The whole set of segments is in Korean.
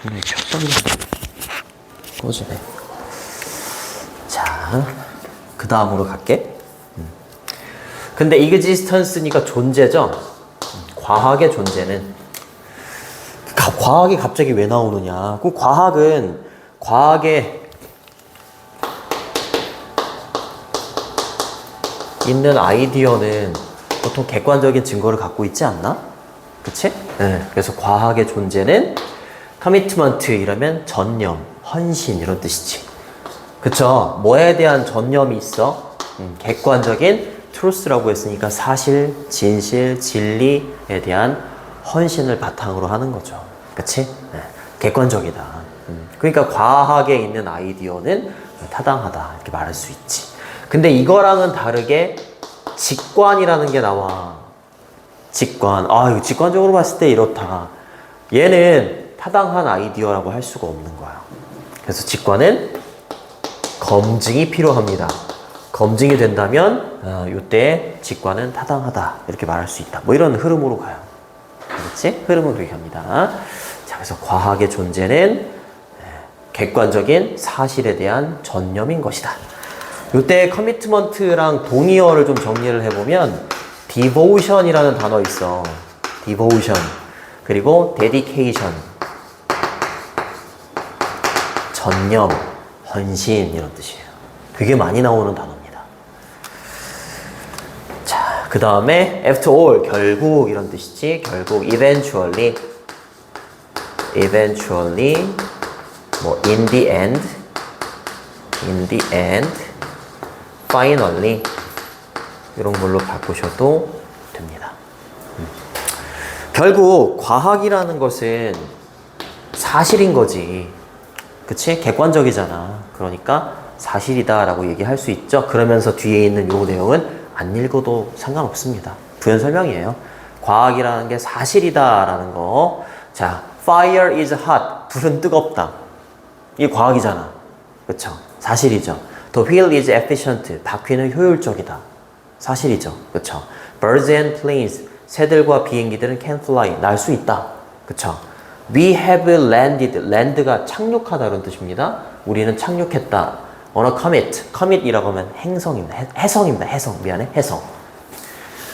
켰던데 꺼지네. 자, 그 다음으로 갈게. 근데 existence니까 존재죠. 과학의 존재는 과학이 갑자기 왜 나오느냐. 그 과학은 과학에 있는 아이디어는 보통 객관적인 증거를 갖고 있지 않나? 그치? 네. 그래서 과학의 존재는 커미트먼트 이러면 전념, 헌신 이런 뜻이지. 그쵸? 뭐에 대한 전념이 있어? 객관적인 truth라고 했으니까 사실, 진실, 진리에 대한 헌신을 바탕으로 하는 거죠. 그치? 네. 객관적이다. 그러니까 과학에 있는 아이디어는 타당하다 이렇게 말할 수 있지. 근데 이거랑은 다르게 직관이라는 게 나와. 직관. 아, 이거 직관적으로 봤을 때 이렇다. 얘는 타당한 아이디어라고 할 수가 없는 거야. 그래서 직관은 검증이 필요합니다. 검증이 된다면 이때 직관은 타당하다 이렇게 말할 수 있다. 뭐 이런 흐름으로 가요. 그렇지? 흐름을 그렇게 합니다. 자, 그래서 과학의 존재는 객관적인 사실에 대한 전념인 것이다. 이때 커미트먼트랑 동의어를 좀 정리를 해보면 devotion이라는 단어 있어. devotion. 그리고 dedication. 전념, 헌신 이런 뜻이에요. 되게 많이 나오는 단어입니다. 자, 그 다음에 after all, 결국 이런 뜻이지. 결국 eventually, 뭐 in the end, finally 이런 걸로 바꾸셔도 됩니다. 결국 과학이라는 것은 사실인 거지. 그치? 객관적이잖아. 그러니까 사실이다 라고 얘기할 수 있죠. 그러면서 뒤에 있는 요 내용은 안 읽어도 상관없습니다. 부연 설명이에요. 과학이라는 게 사실이다 라는 거. 자, fire is hot. 불은 뜨겁다. 이게 과학이잖아. 그쵸? 사실이죠. The wheel is efficient. 바퀴는 효율적이다. 사실이죠. 그쵸? Birds and planes. 새들과 비행기들은 can fly. 날 수 있다. 그쵸? We have landed. land가 착륙하다 이런 뜻입니다. 우리는 착륙했다. on a comet. comet이라고 하면 행성입니다. 해성입니다. 해성. 미안해. 해성.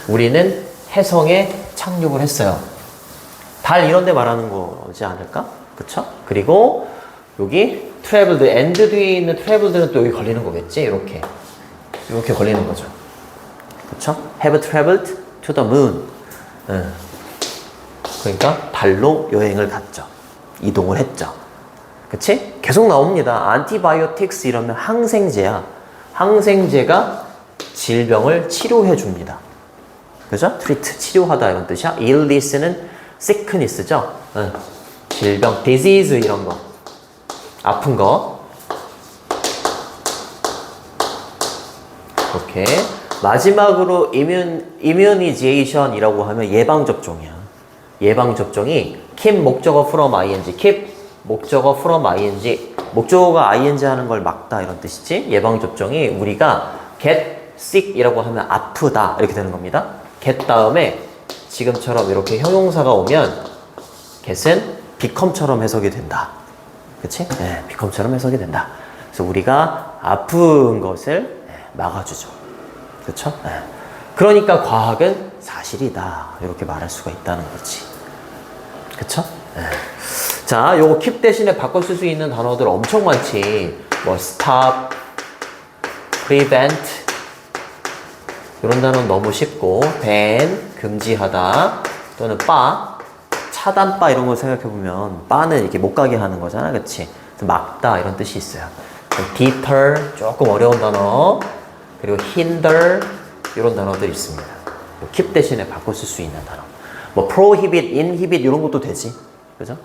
우리는 해성에 착륙을 했어요. 달 이런 데 말하는 거지 않을까? 그쵸? 그리고 여기 traveled. and 뒤에 있는 traveled는 또 여기 걸리는 거겠지? 이렇게 걸리는 거죠. 그쵸? have traveled to the moon. 그러니까 달로 여행을 갔죠. 이동을 했죠. 그치? 계속 나옵니다. antibiotics 이러면 항생제야. 항생제가 질병을 치료해 줍니다. 그죠? treat, 치료하다 이런 뜻이야. illness는 sickness죠. 질병, disease 이런 거. 아픈 거. 이렇게. 마지막으로 immunization이라고 하면 예방접종이야. 예방접종이 keep 목적어 from ing, keep 목적어 from ing, 목적어가 ing 하는 걸 막다 이런 뜻이지. 예방접종이 우리가 get sick 이라고 하면 아프다 이렇게 되는 겁니다. get 다음에 지금처럼 이렇게 형용사가 오면 get은 become처럼 해석이 된다. 그치? 네, become처럼 해석이 된다. 그래서 우리가 아픈 것을 막아주죠. 그쵸? 네. 그러니까 과학은 사실이다. 이렇게 말할 수가 있다는 거지. 그쵸? 네. 자, 요거 keep 대신에 바꿔 쓸 수 있는 단어들 엄청 많지. 뭐 stop, prevent 이런 단어는 너무 쉽고 ban, 금지하다 또는 바, 차단바 이런 걸 생각해보면 바는 이렇게 못 가게 하는 거잖아. 그치? 막다 이런 뜻이 있어요. deter 조금 어려운 단어 그리고 hinder 이런 단어들이 있습니다. keep 대신에 바꿔 쓸 수 있는 단어. 뭐 prohibit, inhibit 이런 것도 되지. 그죠?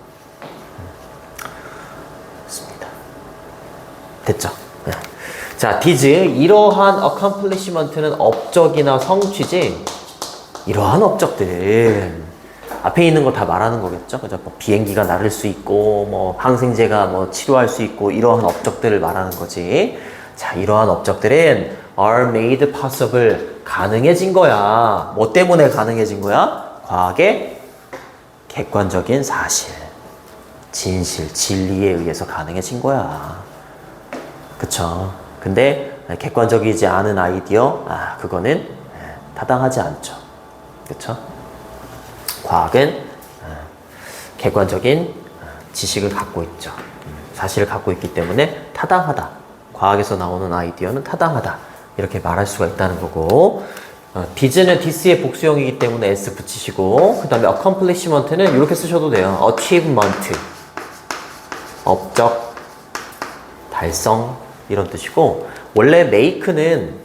좋습니다. 됐죠? 네. 자, did 이러한 accomplishment는 업적이나 성취지. 이러한 업적들 앞에 있는 거 다 말하는 거겠죠? 그죠? 뭐 비행기가 날을 수 있고 뭐 항생제가 뭐 치료할 수 있고 이러한 업적들을 말하는 거지. 자, 이러한 업적들은 are made possible 가능해진 거야. 뭐 때문에 가능해진 거야? 과학의 객관적인 사실. 진실, 진리에 의해서 가능해진 거야. 그쵸? 근데 객관적이지 않은 아이디어, 그거는 타당하지 않죠. 그쵸? 과학은 객관적인 지식을 갖고 있죠. 사실을 갖고 있기 때문에 타당하다. 과학에서 나오는 아이디어는 타당하다. 이렇게 말할 수가 있다는 거고, did는 this의 복수형이기 때문에 s 붙이시고, 그 다음에 accomplishment는 이렇게 쓰셔도 돼요. achievement, 업적, 달성, 이런 뜻이고, 원래 make는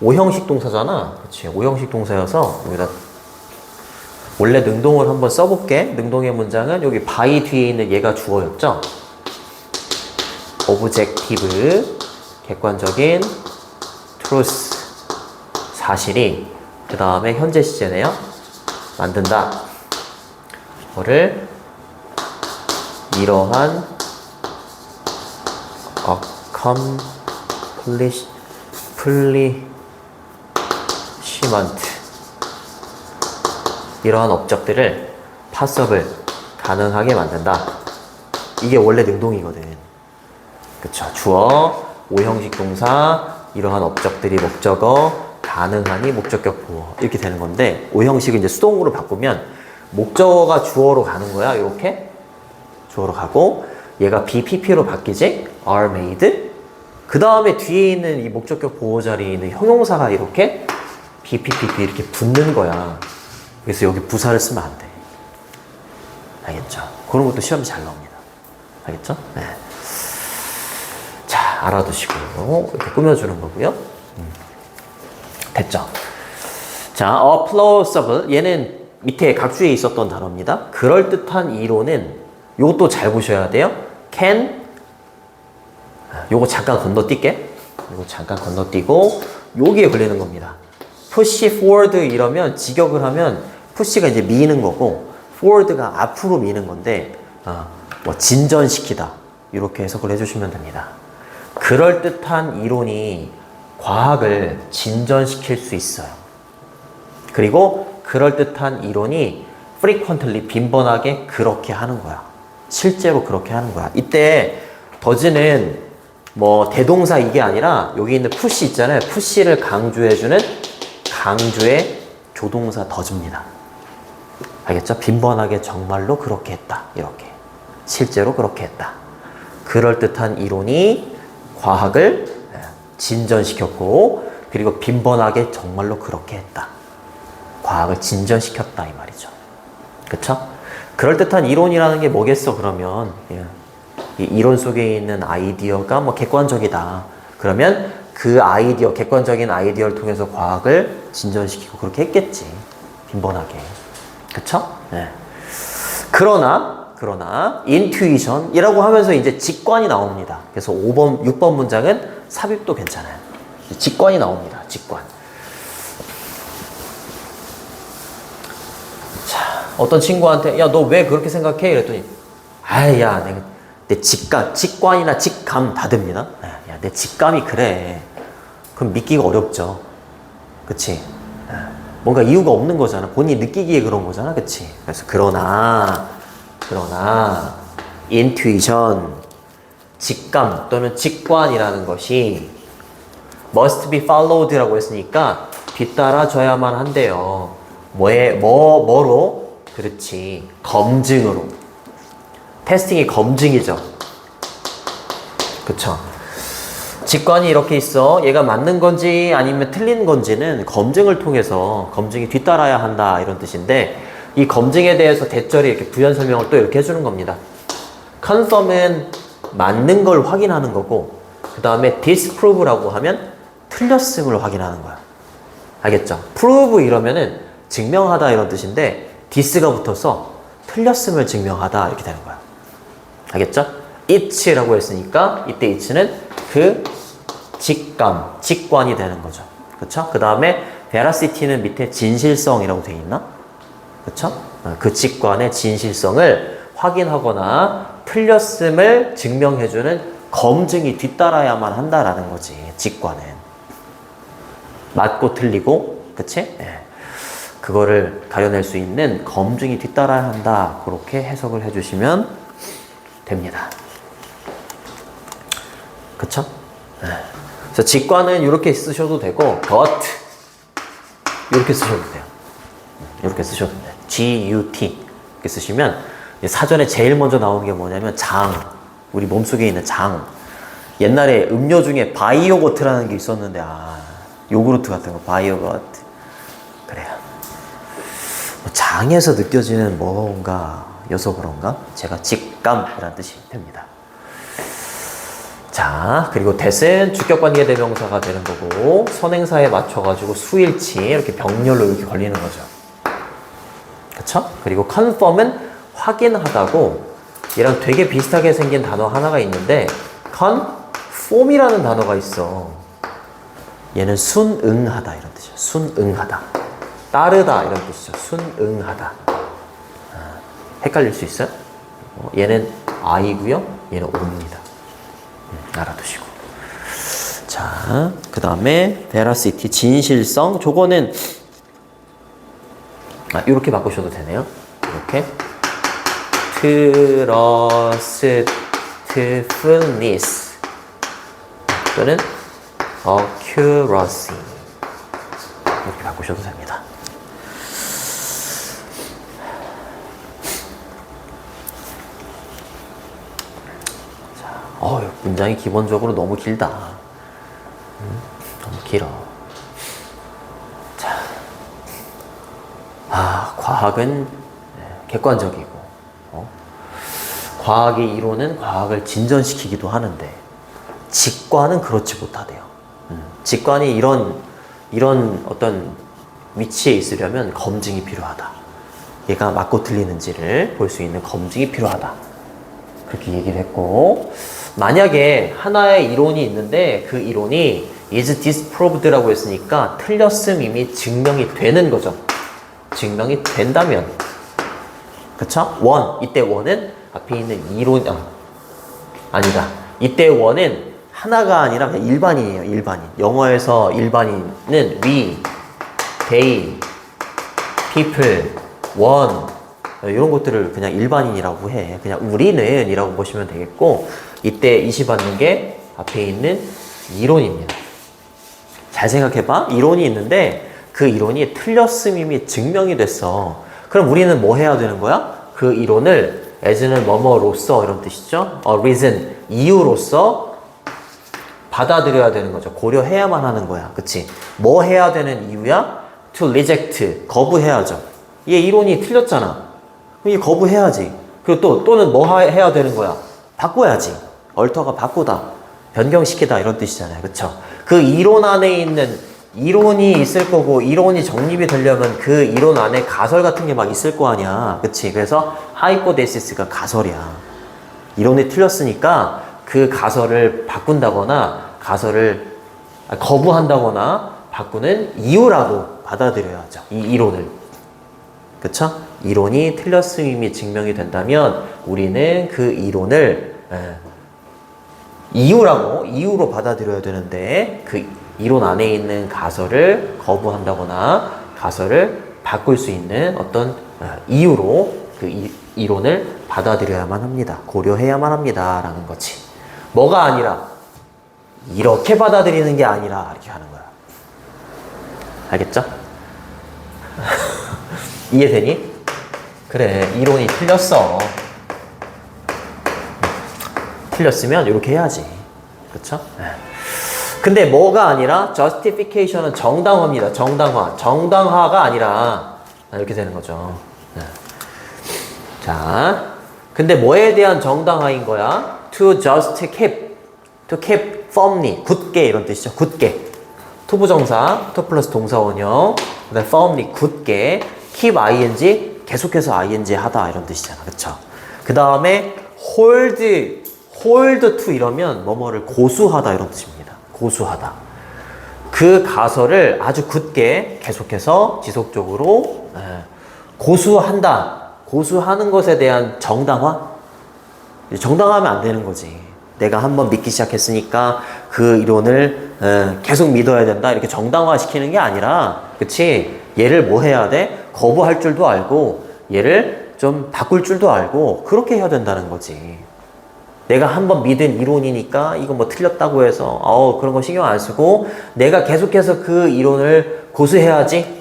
5형식 동사잖아. 그치? 5형식 동사여서 여기다 원래 능동을 한번 써볼게. 능동의 문장은 여기 by 뒤에 있는 얘가 주어였죠. objective, 객관적인 truth, 사실이, 그 다음에 현재 시제네요. 만든다. 이거를 이러한 accomplishment, 이러한 업적들을 possible, 가능하게 만든다. 이게 원래 능동이거든. 그쵸? 주어, 5형식 동사, 이러한 업적들이 목적어, 가능하니 목적격 보어, 이렇게 되는 건데, 5형식을 이제 수동으로 바꾸면 목적어가 주어로 가는 거야. 이렇게 주어로 가고, 얘가 BPP로 바뀌지? are made. 그 다음에 뒤에 있는 이 목적격 보호 자리에 있는 형용사가 이렇게 BPPP 이렇게 붙는 거야. 그래서 여기 부사를 쓰면 안 돼. 알겠죠? 그런 것도 시험이 잘 나옵니다. 알겠죠? 네. 자, 알아두시고 이렇게 꾸며주는 거고요. 됐죠? 자, plausible, 얘는 밑에 각주에 있었던 단어입니다. 그럴듯한 이론은 요것도 잘 보셔야 돼요. can, 요거 잠깐 건너뛸게. 요거 잠깐 건너뛰고 여기에 걸리는 겁니다. push forward 이러면 직역을 하면 push가 이제 미는 거고 forward가 앞으로 미는 건데 뭐 진전시키다 이렇게 해석을 해주시면 됩니다. 그럴듯한 이론이 과학을 진전시킬 수 있어요. 그리고 그럴듯한 이론이 frequently, 빈번하게 그렇게 하는 거야. 실제로 그렇게 하는 거야. 이때 does는 뭐 대동사 이게 아니라 여기 있는 push 있잖아요. push를 강조해주는 강조의 조동사 does입니다. 알겠죠? 빈번하게 정말로 그렇게 했다. 이렇게. 실제로 그렇게 했다. 그럴듯한 이론이 과학을 진전시켰고, 그리고 빈번하게 정말로 그렇게 했다. 과학을 진전시켰다 이 말이죠. 그쵸? 그럴듯한 이론이라는 게 뭐겠어 그러면? 이 이론 속에 있는 아이디어가 뭐 객관적이다. 그러면 그 아이디어, 객관적인 아이디어를 통해서 과학을 진전시키고 그렇게 했겠지. 빈번하게. 그쵸? 네. 그러나 intuition이라고 하면서 이제 직관이 나옵니다. 그래서 5번, 6번 문장은 삽입도 괜찮아요. 직관이 나옵니다. 직관. 자, 어떤 친구한테 야, 너 왜 그렇게 생각해? 이랬더니 야, 내 직관이나 직감 다 됩니다. 야, 내 직감이 그래. 그럼 믿기가 어렵죠. 그치? 뭔가 이유가 없는 거잖아. 본인이 느끼기에 그런 거잖아. 그치? 그래서 그러나 intuition, 직감 또는 직관이라는 것이 must be followed라고 했으니까 뒤따라져야만 한대요. 뭐로? 그렇지. 검증으로. 테스팅이 검증이죠. 그쵸? 직관이 이렇게 있어. 얘가 맞는 건지 아니면 틀린 건지는 검증을 통해서 검증이 뒤따라야 한다 이런 뜻인데, 이 검증에 대해서 대절이 이렇게 부연 설명을 또 이렇게 해주는 겁니다. confirm은 맞는 걸 확인하는 거고, 그 다음에 disprove라고 하면 틀렸음을 확인하는 거야. 알겠죠? prove 이러면은 증명하다 이런 뜻인데 dis가 붙어서 틀렸음을 증명하다 이렇게 되는 거야. 알겠죠? it라고 했으니까 이때 it는 그 직감, 직관이 되는 거죠. 그쵸? 그 다음에 veracity는 밑에 진실성이라고 되어 있나? 그쵸? 그 직관의 진실성을 확인하거나 틀렸음을 증명해주는 검증이 뒤따라야만 한다라는 거지. 직관은 맞고 틀리고, 그치? 네. 그거를 가려낼 수 있는 검증이 뒤따라야 한다. 그렇게 해석을 해주시면 됩니다. 그쵸? 그래서 직관은 이렇게 쓰셔도 되고 but 이렇게 쓰셔도 돼요. 이렇게 쓰셔도 돼요. gut 이렇게 쓰시면 사전에 제일 먼저 나오는 게 뭐냐면 장, 우리 몸속에 있는 장. 옛날에 음료 중에 바이오거트라는 게 있었는데 요구르트 같은 거 바이오거트. 그래요. 장에서 느껴지는 뭔가 여서 그런가? 제가 직감이라는 뜻이 됩니다. 자, 그리고 that은 주격관계 대명사가 되는 거고 선행사에 맞춰가지고 수일치 이렇게 병렬로 이렇게 걸리는 거죠. 그쵸? 그리고 confirm은 확인하다고 얘랑 되게 비슷하게 생긴 단어 하나가 있는데 conform이라는 단어가 있어. 얘는 순응하다 이런 뜻이야. 순응하다. 따르다 이런 뜻이죠. 순응하다. 헷갈릴 수 있어요? 얘는 I고요. 얘는 O입니다. 알아두시고. 자, 그 다음에 veracity, 진실성. 저거는 이렇게 바꾸셔도 되네요. 이렇게 trustfulness 또는 accuracy 이렇게 바꾸셔도 됩니다. 문장이 기본적으로 너무 길다. 너무 길어. 자, 과학은 객관적이고, 과학의 이론은 과학을 진전시키기도 하는데, 직관은 그렇지 못하대요. 직관이 이런 어떤 위치에 있으려면 검증이 필요하다. 얘가 맞고 틀리는지를 볼 수 있는 검증이 필요하다. 그렇게 얘기를 했고, 만약에 하나의 이론이 있는데 그 이론이 is disproved라고 했으니까 틀렸음 이미 증명이 되는 거죠. 증명이 된다면, 그쵸? 이때 원은 앞에 있는 이론, 아니다. 이때 원은 하나가 아니라 그냥 일반인이에요. 일반인. 영어에서 일반인은 we, they, people, one 이런 것들을 그냥 일반인이라고 해. 그냥 우리는 이라고 보시면 되겠고, 이때 이시받는 게 앞에 있는 이론입니다. 잘 생각해봐. 이론이 있는데 그 이론이 틀렸음이 증명이 됐어. 그럼 우리는 뭐 해야 되는 거야? 그 이론을 as는 뭐뭐로서 이런 뜻이죠. reason, 이유로서 받아들여야 되는 거죠. 고려해야만 하는 거야. 그치? 뭐 해야 되는 이유야? to reject, 거부해야죠. 얘 이론이 틀렸잖아. 그럼 얘 거부해야지. 그리고 또는 뭐 해야 되는 거야? 바꿔야지. 얼터가 바꾸다, 변경시키다 이런 뜻이잖아요. 그쵸? 그 이론 안에 있는 이론이 있을 거고 이론이 정립이 되려면 그 이론 안에 가설 같은 게 막 있을 거 아니야. 그치? 그래서 하이포데시스가 가설이야. 이론이 틀렸으니까 그 가설을 바꾼다거나 가설을 거부한다거나 바꾸는 이유라고 받아들여야죠. 이 이론을. 그쵸? 이론이 틀렸음이 증명이 된다면 우리는 그 이론을 이유로 받아들여야 되는데 그 이론 안에 있는 가설을 거부한다거나 가설을 바꿀 수 있는 어떤 이유로 그 이론을 받아들여야만 합니다. 고려해야만 합니다. 라는 거지. 뭐가 아니라 이렇게 받아들이는 게 아니라 이렇게 하는 거야. 알겠죠? 이해되니? 그래, 이론이 틀렸어. 틀렸으면 이렇게 해야지. 그쵸? 근데 뭐가 아니라 justification은 정당화입니다. 정당화. 정당화가 아니라 이렇게 되는 거죠. 자, 근데 뭐에 대한 정당화인 거야? to keep firmly, 굳게 이런 뜻이죠. 굳게. 투부정사, to 플러스 동사원형, 그다음 firmly, 굳게, keep ing, 계속해서 ing 하다 이런 뜻이잖아. 그쵸? 그 다음에 hold to 이러면 뭐뭐를 고수하다 이런 뜻입니다. 고수하다. 그 가설을 아주 굳게 계속해서 지속적으로 고수한다. 고수하는 것에 대한 정당화? 정당화하면 안 되는 거지. 내가 한번 믿기 시작했으니까 그 이론을 계속 믿어야 된다. 이렇게 정당화 시키는 게 아니라, 그치? 얘를 뭐 해야 돼? 거부할 줄도 알고, 얘를 좀 바꿀 줄도 알고, 그렇게 해야 된다는 거지. 내가 한번 믿은 이론이니까 이거 뭐 틀렸다고 해서 그런 거 신경 안 쓰고 내가 계속해서 그 이론을 고수해야지.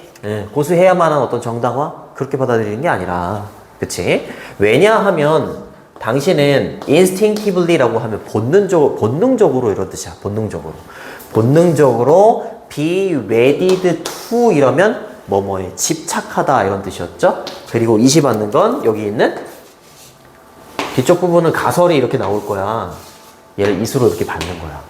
고수해야만 한 어떤 정당화? 그렇게 받아들이는 게 아니라, 그치? 왜냐하면 당신은 instinctively라고 하면 본능적으로 이런 뜻이야. 본능적으로 be wedded to 이러면 뭐뭐에 집착하다 이런 뜻이었죠. 그리고 이시 받는 건 여기 있는 뒤쪽 부분은 가설이 이렇게 나올 거야. 얘를 이수로 이렇게 받는 거야.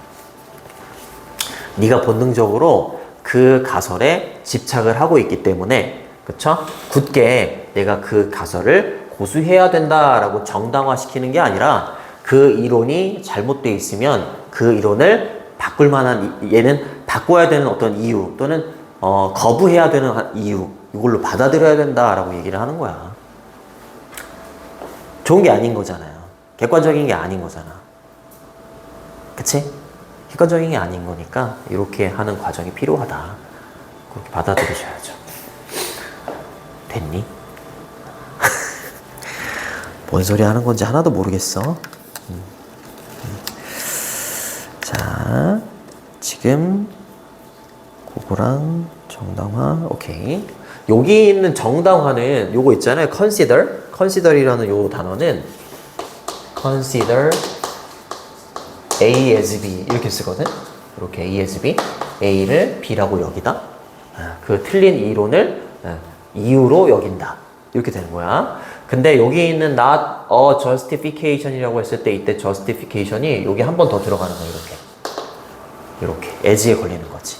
네가 본능적으로 그 가설에 집착을 하고 있기 때문에, 그쵸? 굳게 내가 그 가설을 고수해야 된다라고 정당화시키는 게 아니라 그 이론이 잘못되어 있으면 그 이론을 바꿀 만한, 얘는 바꿔야 되는 어떤 이유 또는 거부해야 되는 이유, 이걸로 받아들여야 된다라고 얘기를 하는 거야. 좋은 게 아닌 거잖아요. 객관적인 게 아닌 거잖아. 그치? 객관적인 게 아닌 거니까 이렇게 하는 과정이 필요하다. 그렇게 받아들이셔야죠. 됐니? 뭔 소리 하는 건지 하나도 모르겠어. 자, 지금 그거랑 정당화, 오케이. 여기 있는 정당화는 요거 있잖아요. consider이라는 요 단어는 consider A as B 이렇게 쓰거든. 이렇게 A as B, A를 B라고 여기다. 그 틀린 이론을 이유로 여긴다. 이렇게 되는 거야. 근데 여기 있는 not a justification이라고 했을 때 이때 justification이 여기 한 번 더 들어가는 거야. 이렇게 as에 걸리는 거지.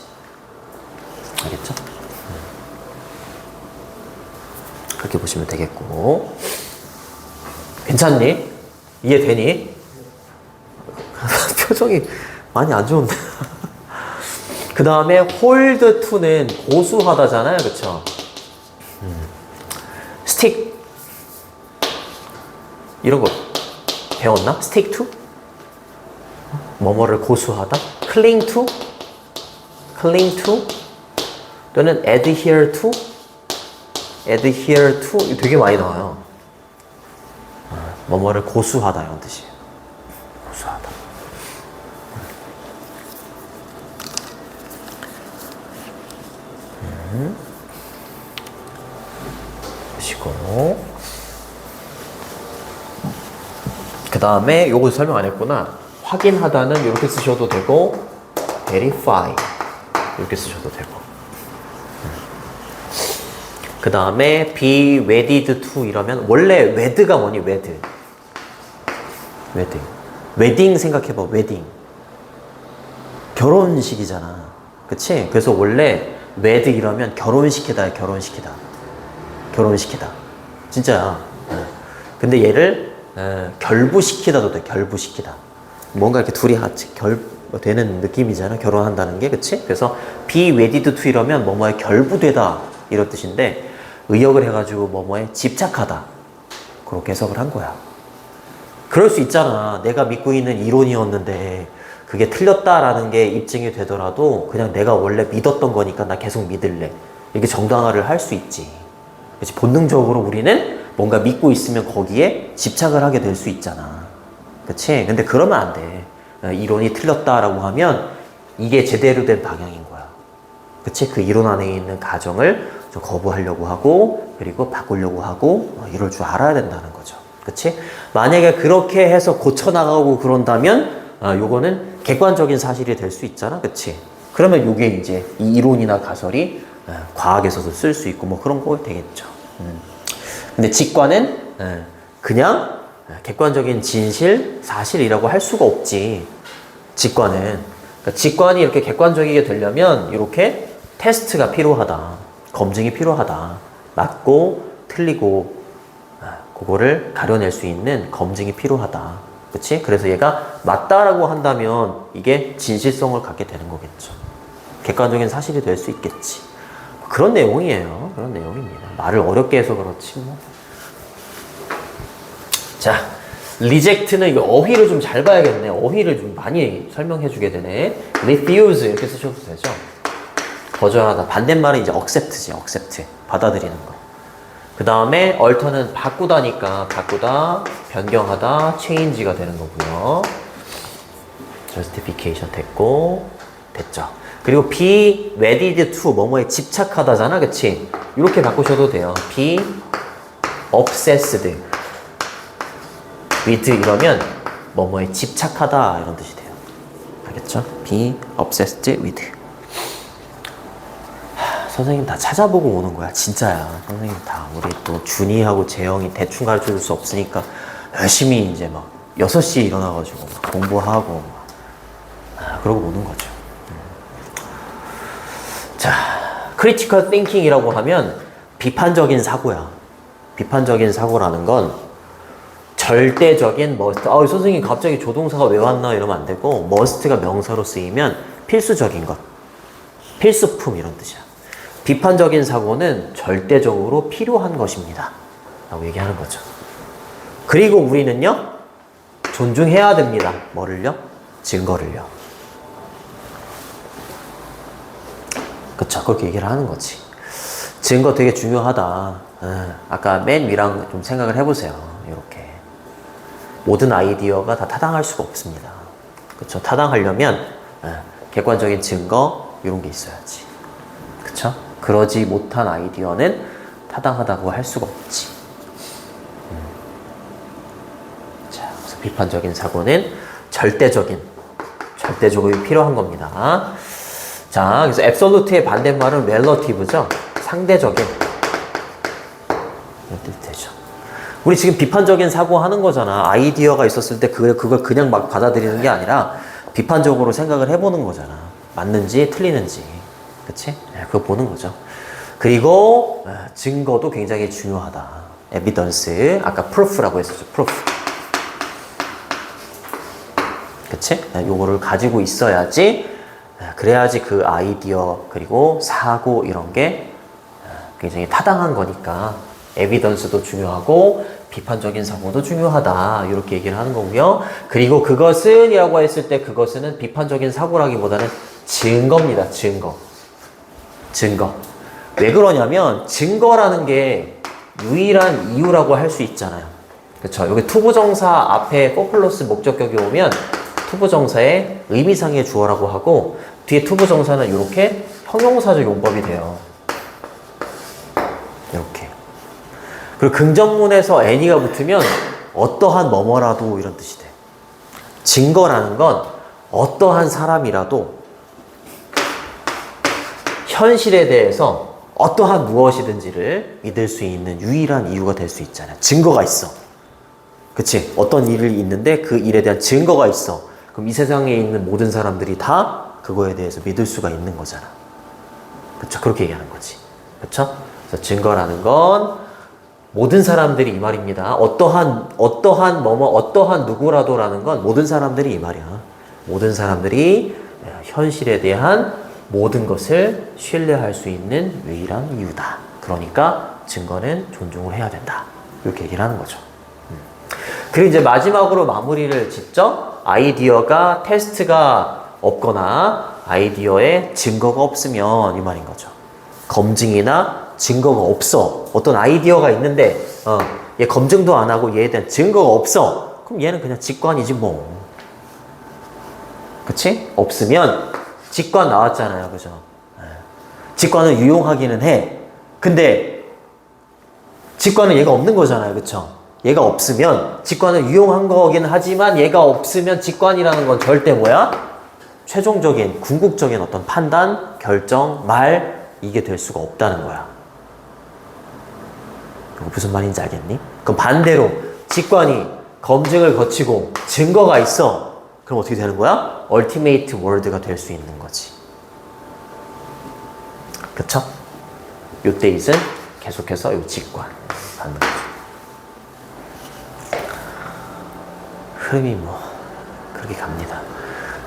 알겠죠? 그렇게 보시면 되겠고. 괜찮니? 이해되니? 표정이 많이 안 좋은데. 그 다음에 hold to는 고수하다잖아요. 그쵸? stick 이런 거 배웠나? stick to? 뭐뭐를 고수하다? cling to? 또는 adhere to? 이거 되게 많이 나와요. 뭐뭐를 고수하다 이런 뜻이에요. 고수하다. 보시고 그 다음에 요거 설명 안 했구나. 확인하다는 이렇게 쓰셔도 되고 verify 이렇게 쓰셔도 되고 그 다음에 be wedded to 이러면 원래 wed가 뭐니? 웨딩 생각해봐. 웨딩 결혼식이잖아. 그치? 그래서 원래 wed 이러면 결혼시키다 진짜야. 근데 얘를 결부시키다도 돼. 결부시키다 뭔가 이렇게 둘이 같이 되는 느낌이잖아. 결혼한다는 게. 그치? 그래서 be wedded to 이러면 뭐뭐에 결부되다 이런 뜻인데 의역을 해가지고 뭐뭐에 집착하다 그렇게 해석을 한 거야. 그럴 수 있잖아. 내가 믿고 있는 이론이었는데 그게 틀렸다라는 게 입증이 되더라도 그냥 내가 원래 믿었던 거니까 나 계속 믿을래. 이렇게 정당화를 할 수 있지. 그치? 본능적으로 우리는 뭔가 믿고 있으면 거기에 집착을 하게 될 수 있잖아. 그치? 근데 그러면 안 돼. 이론이 틀렸다라고 하면 이게 제대로 된 방향인 거야. 그치? 그 이론 안에 있는 가정을 좀 거부하려고 하고 그리고 바꾸려고 하고 이럴 줄 알아야 된다는 거죠. 그치? 만약에 그렇게 해서 고쳐나가고 그런다면 요거는 객관적인 사실이 될 수 있잖아. 그치? 그러면 요게 이제 이 이론이나 가설이 과학에서도 쓸 수 있고 뭐 그런 거 되겠죠. 근데 직관은 그냥 객관적인 진실, 사실이라고 할 수가 없지. 직관은. 그러니까 직관이 이렇게 객관적이게 되려면 이렇게 테스트가 필요하다. 검증이 필요하다. 맞고 틀리고 그거를 가려낼 수 있는 검증이 필요하다. 그치? 그래서 얘가 맞다라고 한다면 이게 진실성을 갖게 되는 거겠죠. 객관적인 사실이 될 수 있겠지. 그런 내용이에요. 그런 내용입니다. 말을 어렵게 해서 그렇지 뭐. 자, 리젝트는 이거 어휘를 좀 잘 봐야겠네. 어휘를 좀 많이 설명해 주게 되네. refuse 이렇게 쓰셔도 되죠. 거절하다. 반대말은 이제 accept지. accept. 받아들이는 거. 그 다음에 alter는 바꾸다니까 바꾸다, 변경하다, change가 되는 거고요. justification 됐고, 됐죠. 그리고 be wedded to 뭐뭐에 집착하다잖아, 그치? 이렇게 바꾸셔도 돼요. be obsessed with 이러면 뭐뭐에 집착하다 이런 뜻이 돼요. 알겠죠? be obsessed with. 선생님 다 찾아보고 오는 거야. 진짜야. 선생님 다. 우리 또 준이하고 재영이 대충 가르쳐 줄 수 없으니까 열심히 이제 막 6시에 일어나가지고 막 공부하고 그러고 오는 거죠. 자, critical thinking이라고 하면 비판적인 사고야. 비판적인 사고라는 건 절대적인 must. 선생님 갑자기 조동사가 왜 왔나 이러면 안 되고 must가 명사로 쓰이면 필수적인 것. 필수품 이런 뜻이야. 비판적인 사고는 절대적으로 필요한 것입니다. 라고 얘기하는 거죠. 그리고 우리는요, 존중해야 됩니다. 뭐를요? 증거를요. 그쵸. 그렇게 얘기를 하는 거지. 증거 되게 중요하다. 아까 맨 위랑 좀 생각을 해보세요. 이렇게. 모든 아이디어가 다 타당할 수가 없습니다. 그쵸. 타당하려면 객관적인 증거, 이런 게 있어야지. 그쵸? 그러지 못한 아이디어는 타당하다고 할 수가 없지. 자, 그래서 비판적인 사고는 절대적으로 필요한 겁니다. 자, 그래서 absolute의 반대말은 relative죠. 상대적인. 이렇게 되죠. 우리 지금 비판적인 사고 하는 거잖아. 아이디어가 있었을 때 그걸 그냥 막 받아들이는 게 아니라 비판적으로 생각을 해보는 거잖아. 맞는지 틀리는지. 그치? 그거 보는 거죠. 그리고 증거도 굉장히 중요하다. evidence, 아까 proof라고 했었죠. proof. 그치? 요거를 가지고 있어야지, 그래야지 그 아이디어 그리고 사고 이런 게 굉장히 타당한 거니까 evidence도 중요하고 비판적인 사고도 중요하다. 이렇게 얘기를 하는 거고요. 그리고 그것은 이라고 했을 때 그것은 비판적인 사고라기보다는 증거입니다. 증거. 왜 그러냐면 증거라는 게 유일한 이유라고 할 수 있잖아요. 그렇죠? 여기 투부정사 앞에 for 플러스 목적격이 오면 투부정사의 의미상의 주어라고 하고 뒤에 투부정사는 이렇게 형용사적 용법이 돼요. 이렇게. 그리고 긍정문에서 any가 붙으면 어떠한 뭐뭐라도 이런 뜻이 돼. 증거라는 건 어떠한 사람이라도 현실에 대해서 어떠한 무엇이든지를 믿을 수 있는 유일한 이유가 될 수 있잖아요. 증거가 있어. 그치? 어떤 일이 있는데 그 일에 대한 증거가 있어. 그럼 이 세상에 있는 모든 사람들이 다 그거에 대해서 믿을 수가 있는 거잖아. 그쵸? 그렇게 얘기하는 거지. 그쵸? 그래서 증거라는 건 모든 사람들이 이 말입니다. 어떠한 누구라도라는 건 모든 사람들이 이 말이야. 모든 사람들이 현실에 대한 모든 것을 신뢰할 수 있는 유일한 이유다. 그러니까 증거는 존중을 해야 된다. 이렇게 얘기를 하는 거죠. 그리고 이제 마지막으로 마무리를 짓죠. 아이디어가 테스트가 없거나 아이디어에 증거가 없으면 이 말인 거죠. 검증이나 증거가 없어. 어떤 아이디어가 있는데 얘 검증도 안 하고 얘에 대한 증거가 없어. 그럼 얘는 그냥 직관이지 뭐. 그치? 없으면 직관 나왔잖아요. 그죠? 직관은 유용하기는 해. 근데 직관은 얘가 없는 거잖아요. 그쵸? 얘가 없으면 직관은 유용한 거긴 하지만 얘가 없으면 직관이라는 건 절대 뭐야? 최종적인 궁극적인 어떤 판단, 결정, 말 이게 될 수가 없다는 거야. 무슨 말인지 알겠니? 그럼 반대로 직관이 검증을 거치고 증거가 있어. 그럼 어떻게 되는 거야? ultimate word가 될 수 있는 거지. 그쵸? 요때 이제 계속해서 요 직관 받는 거죠. 흐름이 뭐 그렇게 갑니다.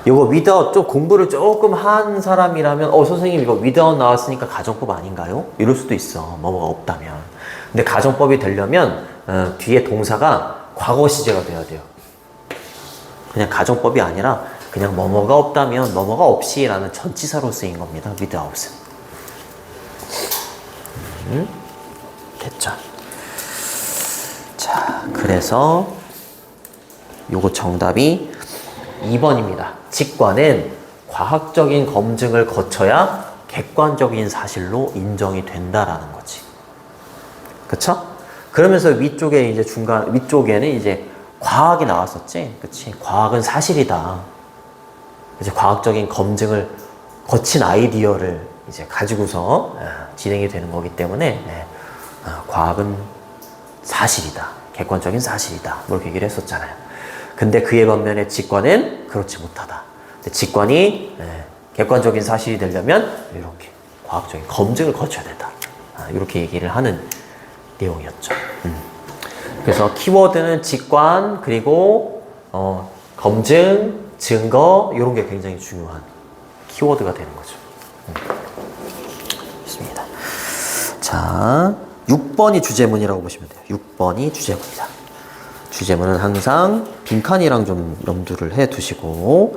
요거 without 좀 공부를 조금 한 사람이라면 선생님 이거 without 나왔으니까 가정법 아닌가요? 이럴 수도 있어. 뭐가 없다면. 근데 가정법이 되려면 뒤에 동사가 과거 시제가 돼야 돼요. 그냥 가정법이 아니라 그냥 뭐뭐가 없다면 뭐뭐가 없이 라는 전치사로 쓰인 겁니다. without은. 됐죠. 그래서 요거 정답이 2번입니다. 직관은 과학적인 검증을 거쳐야 객관적인 사실로 인정이 된다라는 거지. 그쵸? 그러면서 위쪽에 이제 위쪽에는 이제 과학이 나왔었지. 그치? 과학은 사실이다. 이제 과학적인 검증을 거친 아이디어를 이제 가지고서 진행이 되는 거기 때문에 과학은 사실이다. 객관적인 사실이다. 뭐 이렇게 얘기를 했었잖아요. 근데 그에 반면에 직관은 그렇지 못하다. 근데 직관이 객관적인 사실이 되려면 이렇게 과학적인 검증을 거쳐야 된다. 이렇게 얘기를 하는 내용이었죠. 그래서 키워드는 직관, 그리고 검증, 증거 이런 게 굉장히 중요한 키워드가 되는 거죠. 좋습니다. 자, 6번이 주제문이라고 보시면 돼요. 6번이 주제문이다. 주제문은 항상 빈칸이랑 좀 염두를 해 두시고,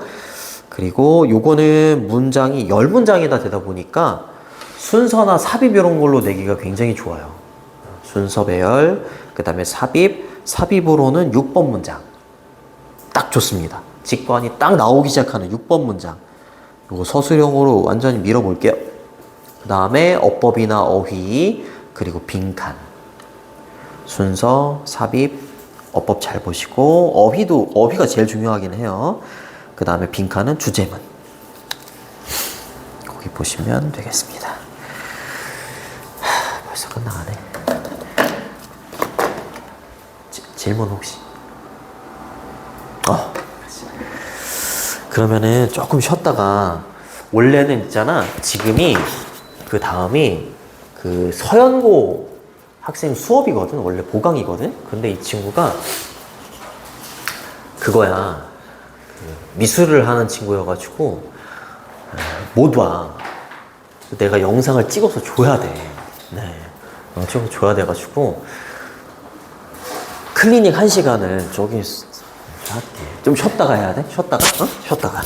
그리고 요거는 문장이 10문장이나 되다 보니까 순서나 삽입 이런 걸로 내기가 굉장히 좋아요. 순서 배열, 그 다음에 삽입으로는 6번 문장. 딱 좋습니다. 직관이 딱 나오기 시작하는 6번 문장. 요거 서술형으로 완전히 밀어볼게요. 그 다음에 어법이나 어휘, 그리고 빈칸. 순서, 삽입, 어법 잘 보시고, 어휘가 제일 중요하긴 해요. 그 다음에 빈칸은 주제문. 거기 보시면 되겠습니다. 벌써 끝나가네. 질문 혹시? 그러면은 조금 쉬었다가, 원래는 있잖아, 지금이, 그 다음이, 그 서연고 학생 수업이거든. 원래 보강이거든. 근데 이 친구가, 그거야. 그 미술을 하는 친구여가지고, 못 와. 내가 영상을 찍어서 줘야 돼. 네. 찍어서 줘야 돼가지고, 클리닉 1시간을 저기 할게. 좀 쉬었다가 해야 돼? 쉬었다가? 쉬었다가.